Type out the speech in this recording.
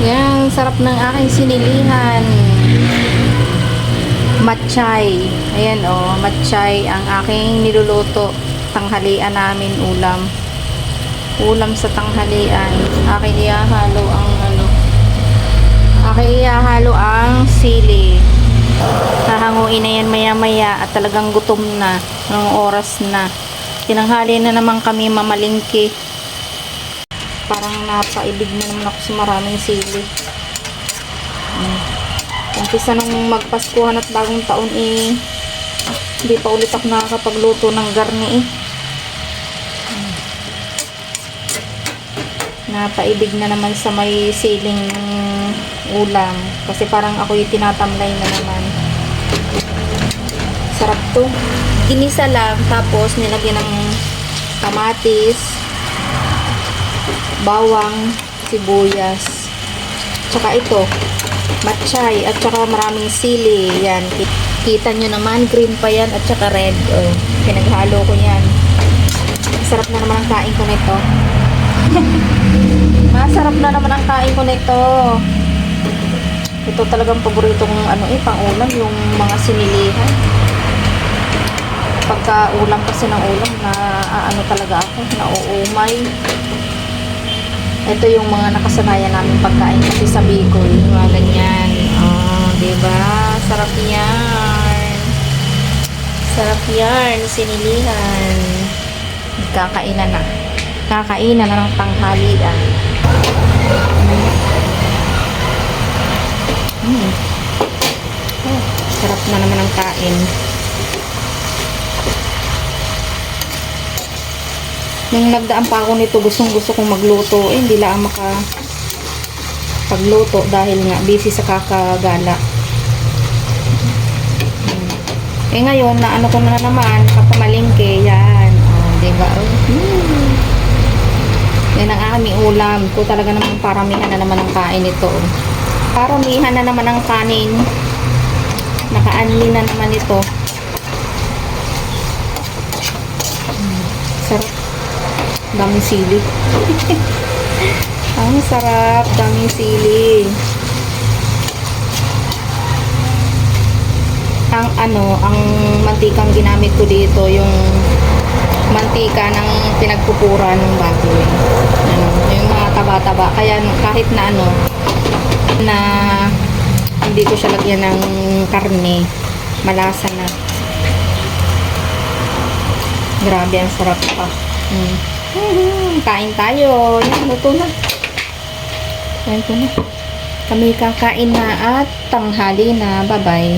Yan, sarap ng aking sinilihan. Matchay. Ayan matchay ang aking niluluto. Tanghalian namin ulam. Ulam sa tanghalian. Aking ihahalo ang sili. Hahanguin na yan maya maya at talagang gutom na. Ng oras na. Tinanghali na naman kami mamalingki. Parang napaibig na naman ako sa maraming sili. Umpisa nung magpaskuhan at bagong taon hindi pa ulit ako nakakapagluto ng garni Napaibig na naman sa may siling ulam. Kasi parang ako'y tinatamlay na naman. Sarap to. Ginisa lang, tapos nilagyan ng kamatis, bawang, sibuyas, tsaka ito matchay, at tsaka maraming sili. Yan, kita nyo naman, green pa yan, at tsaka red. Pinaghalo ko yan. Masarap na naman ang kain ko nito. Masarap na naman ang kain ko nito. Ito talagang paborito kong pang-ulam, yung mga sinilihan. Pagka ulam kasi ng ulam na talaga ako, nauumay. Ito yung mga nakasanayan namin pagkain kasi sa Bicol, mga ganyan. Diba? Sarap yan. Sarap yan, sinilihan. Kakain na ng tanghalian. Sarap na naman ang kain. Nung nagdaan pa ako nito, gusto kong magluto. Hindi lang pagluto dahil nga busy sa kakagala. Ngayon, na ko na naman, kapamalingke, yan. Diba? Yan ang aming ulam. Ko talaga naman paramihan na naman ang kain ito. Paramihan na naman ang kanin. Nakaanli na naman ito. Sarap. Daming sili. Ang sarap. Daming sili. Ang mantikang ginamit ko dito, yung mantika ng pinagpupura ng baboy. Yung mga taba-taba. Kaya kahit na na hindi ko siya lagyan ng karne, malasa na. Grabe, ang sarap pa. Kain tayo. Yan, luto na. Yan po na. Kami kakain na at tanghali na. Bye-bye.